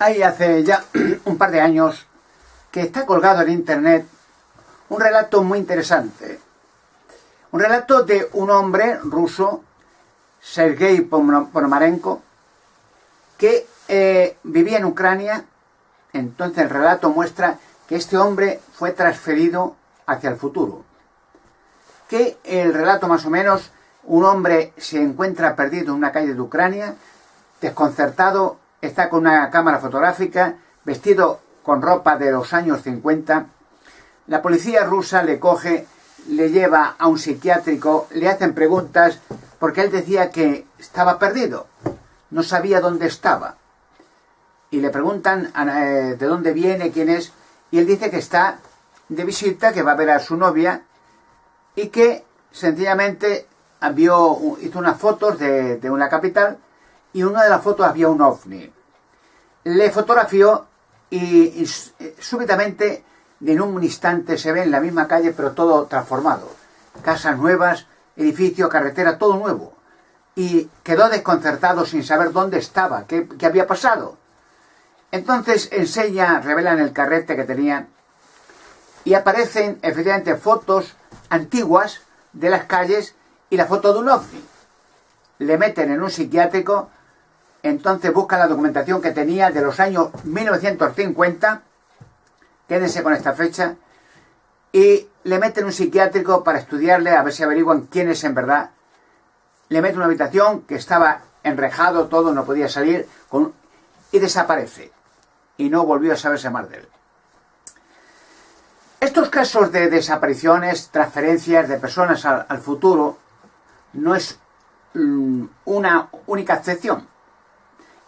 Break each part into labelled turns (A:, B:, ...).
A: Hay hace ya un par de años que está colgado en internet un relato muy interesante. Un relato de un hombre ruso, Sergei Ponomarenko, que vivía en Ucrania. Entonces el relato muestra que este hombre fue transferido hacia el futuro. Que el relato más o menos, un hombre se encuentra perdido en una calle de Ucrania, desconcertado, está con una cámara fotográfica, vestido con ropa de los años 50. La policía rusa le coge, le lleva a un psiquiátrico, le hacen preguntas porque él decía que estaba perdido, no sabía dónde estaba. Y le preguntan de dónde viene, quién es, y él dice que está de visita, que va a ver a su novia y que sencillamente hizo unas fotos de una capital y en una de las fotos había un ovni. Le fotografió y súbitamente, en un instante, se ve en la misma calle, pero todo transformado. Casas nuevas, edificio, carretera, todo nuevo. Y quedó desconcertado sin saber dónde estaba, qué había pasado. Entonces revelan el carrete que tenían y aparecen efectivamente fotos antiguas de las calles y la foto de un ovni. Le meten en un psiquiátrico, entonces buscan la documentación que tenía de los años 1950, quédense con esta fecha, y le meten en un psiquiátrico para estudiarle, a ver si averiguan quién es en verdad. Le meten en una habitación que estaba enrejado, todo, no podía salir, y desaparece. Y no volvió a saberse más de él. Estos casos de desapariciones, transferencias de personas al futuro, no es una única excepción.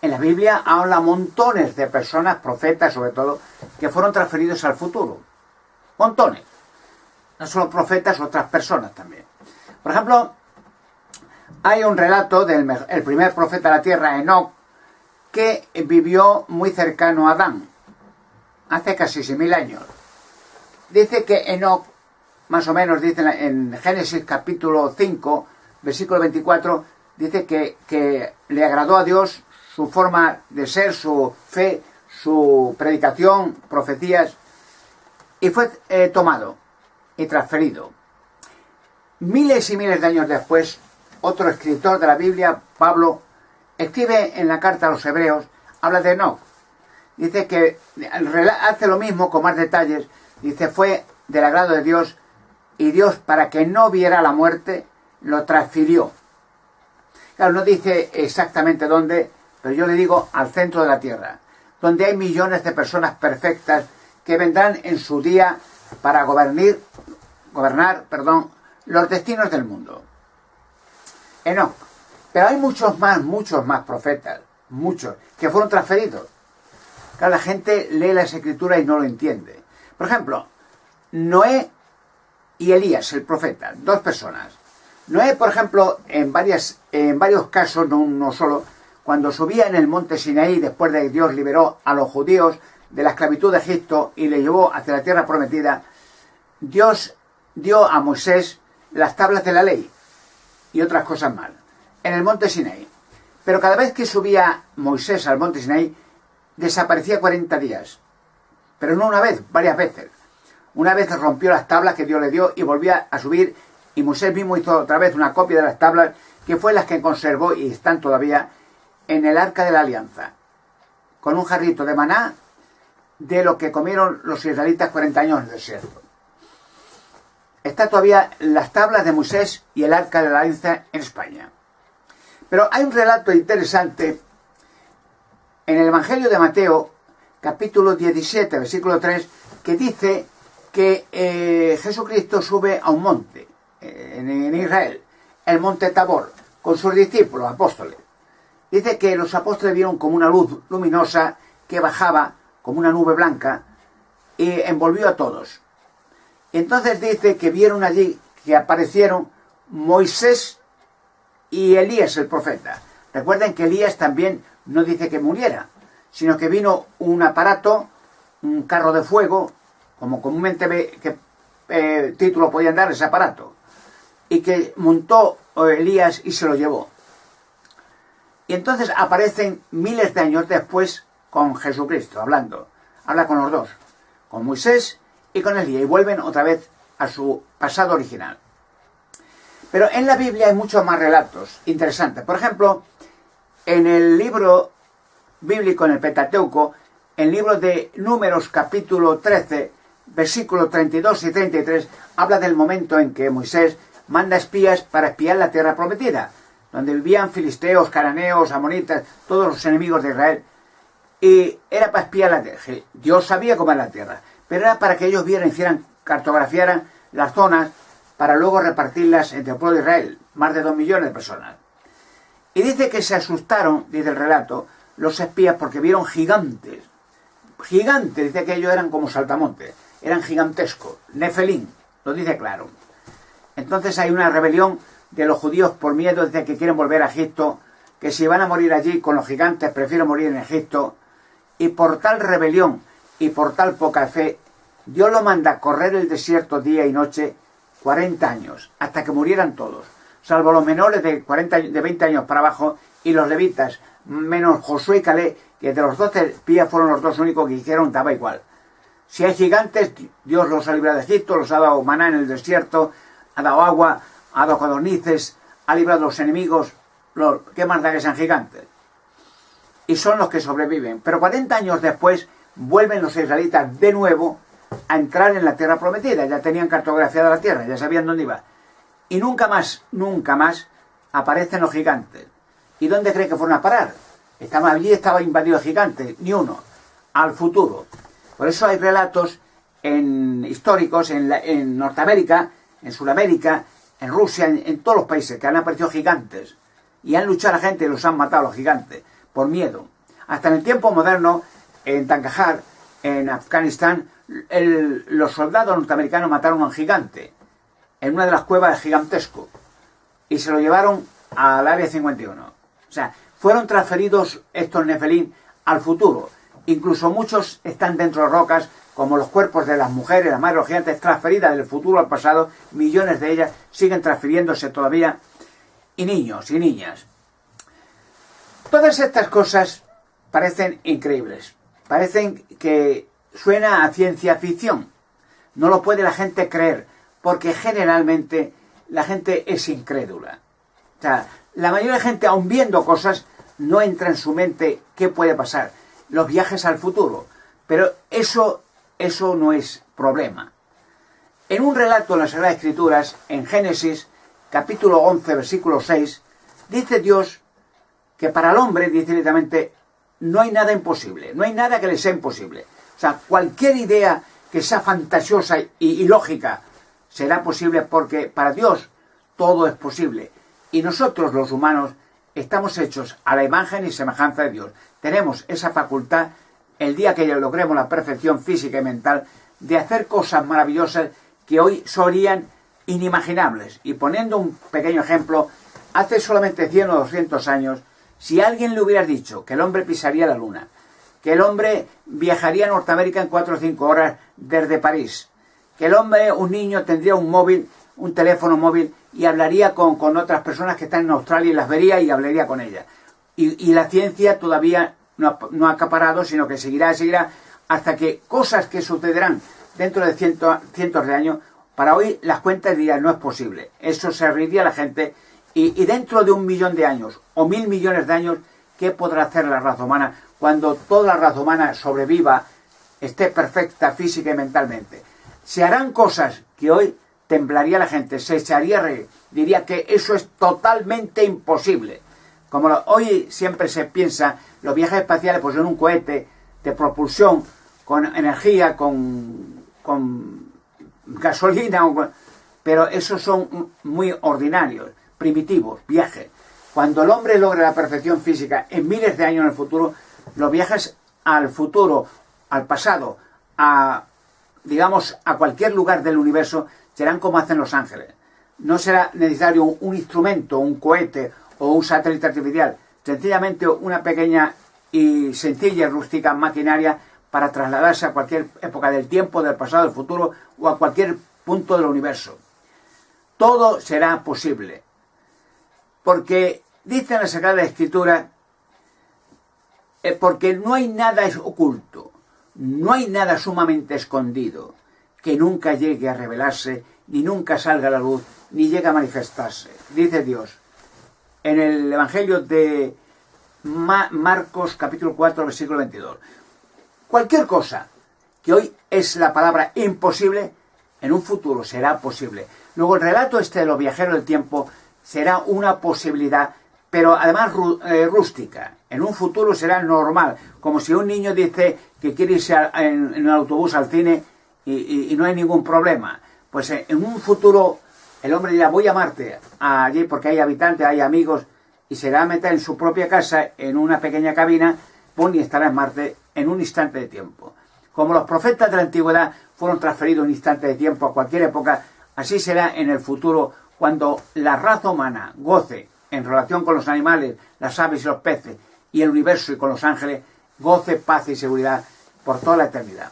A: En la Biblia habla montones de personas, profetas sobre todo, que fueron transferidos al futuro. Montones. No solo profetas, otras personas también. Por ejemplo, hay un relato del primer profeta de la tierra, Enoc, que vivió muy cercano a Adán, hace casi 6.000 años. Dice que Enoc, más o menos, dice en Génesis capítulo 5, versículo 24, dice que le agradó a Dios su forma de ser, su fe, su predicación, profecías, y fue tomado y transferido. Miles y miles de años después, otro escritor de la Biblia, Pablo, escribe en la carta a los hebreos, habla de Enoc. Dice que hace lo mismo con más detalles. Dice, fue del agrado de Dios, y Dios, para que no viera la muerte, lo transfirió. Claro, no dice exactamente dónde, pero yo le digo al centro de la tierra, donde hay millones de personas perfectas que vendrán en su día para gobernar los destinos del mundo. Enoc. Pero hay muchos más profetas, muchos, que fueron transferidos. Claro, la gente lee las escrituras y no lo entiende. Por ejemplo, Noé y Elías, el profeta, dos personas. Noé, por ejemplo, en varios casos, no uno solo, cuando subía en el monte Sinaí, después de que Dios liberó a los judíos de la esclavitud de Egipto y le llevó hacia la tierra prometida, Dios dio a Moisés las tablas de la ley y otras cosas más en el monte Sinaí. Pero cada vez que subía Moisés al monte Sinaí, desaparecía 40 días. Pero no una vez, varias veces. Una vez rompió las tablas que Dios le dio y volvía a subir, y Moisés mismo hizo otra vez una copia de las tablas, que fue las que conservó y están todavía en el Arca de la Alianza, con un jarrito de maná de lo que comieron los israelitas 40 años en el desierto. Está todavía las tablas de Moisés y el Arca de la Alianza en España. Pero hay un relato interesante en el Evangelio de Mateo, capítulo 17, versículo 3, que dice que Jesucristo sube a un monte en Israel, el monte Tabor, con sus discípulos, apóstoles. Dice que los apóstoles vieron como una luz luminosa que bajaba como una nube blanca y envolvió a todos. Y entonces dice que vieron allí que aparecieron Moisés y Elías el profeta. Recuerden que Elías también no dice que muriera, sino que vino un aparato, un carro de fuego, como comúnmente ¿qué título podían dar ese aparato? Y que montó Elías y se lo llevó. Y entonces aparecen miles de años después con Jesucristo, hablando. Habla con los dos, con Moisés y con Elías, y vuelven otra vez a su pasado original. Pero en la Biblia hay muchos más relatos interesantes. Por ejemplo, en el libro bíblico, en el Pentateuco, en el libro de Números capítulo 13, versículos 32 y 33, habla del momento en que Moisés manda espías para espiar la tierra prometida, donde vivían filisteos, cananeos, amonitas, todos los enemigos de Israel. Y era para espiar la tierra. Dios sabía cómo era la tierra, pero era para que ellos vieran, hicieran, cartografiaran las zonas para luego repartirlas entre el pueblo de Israel, más de 2 millones de personas. Y dice que se asustaron, dice el relato, los espías porque vieron gigantes. Gigantes, dice que ellos eran como saltamontes, eran gigantescos, nefelín, lo dice claro. Entonces hay una rebelión de los judíos por miedo, dice que quieren volver a Egipto, que si van a morir allí con los gigantes prefieren morir en Egipto. Y por tal rebelión y por tal poca fe, Dios lo manda a correr el desierto día y noche 40 años, hasta que murieran todos, salvo los menores de 20 años para abajo, y los levitas, menos Josué y Caleb, que de los 12 espías fueron los dos únicos que dijeron daba igual. Si hay gigantes, Dios los ha librado de Egipto, los ha dado maná en el desierto, ha dado agua, ha dado codornices, ha librado a los enemigos, ¿qué más da que sean gigantes? Y son los que sobreviven. Pero 40 años después vuelven los israelitas de nuevo a entrar en la tierra prometida. Ya tenían cartografiada la tierra, ya sabían dónde iba. Y nunca más aparecen los gigantes. ¿Y dónde cree que fueron a parar? Allí estaba invadido de gigantes, ni uno. Al futuro. Por eso hay relatos históricos en Norteamérica, en Sudamérica, en Rusia, en todos los países, que han aparecido gigantes. Y han luchado a la gente y los han matado los gigantes, por miedo. Hasta en el tiempo moderno, en Tankajar, en Afganistán, los soldados norteamericanos mataron a un gigante en una de las cuevas gigantesco y se lo llevaron al área 51. O sea, fueron transferidos estos nefelín al futuro. Incluso muchos están dentro de rocas, como los cuerpos de las mujeres, las madres de los gigantes, transferidas del futuro al pasado. Millones de ellas siguen transfiriéndose todavía, y niños y niñas. Todas estas cosas parecen increíbles, parecen que suena a ciencia ficción. No lo puede la gente creer, porque generalmente la gente es incrédula. O sea, la mayoría de gente, aun viendo cosas, no entra en su mente qué puede pasar. Los viajes al futuro. Pero eso no es problema. En un relato en las Sagradas Escrituras, en Génesis, capítulo 11, versículo 6, dice Dios que para el hombre, dice directamente, no hay nada imposible, no hay nada que le sea imposible. O sea, cualquier idea que sea fantasiosa y lógica será posible, porque para Dios todo es posible. Y nosotros, los humanos, estamos hechos a la imagen y semejanza de Dios. Tenemos esa facultad, el día que logremos la perfección física y mental, de hacer cosas maravillosas que hoy serían inimaginables. Y poniendo un pequeño ejemplo, hace solamente 100 o 200 años, si alguien le hubiera dicho que el hombre pisaría la luna, que el hombre viajaría a Norteamérica en 4 o 5 horas desde París, que el hombre, un niño, tendría un móvil, un teléfono móvil, y hablaría con otras personas que están en Australia y las vería y hablaría con ellas. Y la ciencia todavía no ha acaparado, sino que seguirá hasta que cosas que sucederán dentro de cientos de años, para hoy las cuentas dirían no es posible. Eso se reiría la gente, y dentro de 1 millón de años o 1000 millones de años, ¿qué podrá hacer la raza humana cuando toda la raza humana sobreviva, esté perfecta física y mentalmente? Se harán cosas que hoy temblaría la gente, se echaría a reír, diría que eso es totalmente imposible. Como hoy siempre se piensa, los viajes espaciales pues en un cohete de propulsión, con energía, con gasolina, pero esos son muy ordinarios, primitivos, viajes. Cuando el hombre logre la perfección física en miles de años en el futuro, los viajes al futuro, al pasado, digamos, a cualquier lugar del universo, serán como hacen los ángeles. No será necesario un instrumento, un cohete o un satélite artificial, sencillamente una pequeña y sencilla y rústica maquinaria para trasladarse a cualquier época del tiempo, del pasado, del futuro o a cualquier punto del universo. Todo será posible, porque dice en la Sagrada Escritura Porque no hay nada oculto, no hay nada sumamente escondido que nunca llegue a revelarse, ni nunca salga a la luz, ni llegue a manifestarse. Dice Dios en el Evangelio de Marcos capítulo 4 versículo 22. Cualquier cosa que hoy es la palabra imposible, en un futuro será posible. Luego el relato de los viajeros del tiempo será una posibilidad, pero además rústica. En un futuro será normal, como si un niño dice que quiere irse en un autobús al cine y no hay ningún problema. Pues en un futuro el hombre dirá, voy a Marte, allí porque hay habitantes, hay amigos, y se va a meter en su propia casa, en una pequeña cabina, y estará en Marte en un instante de tiempo. Como los profetas de la antigüedad fueron transferidos en un instante de tiempo a cualquier época, así será en el futuro cuando la raza humana goce, en relación con los animales, las aves y los peces, y el universo y con los ángeles, goce paz y seguridad por toda la eternidad.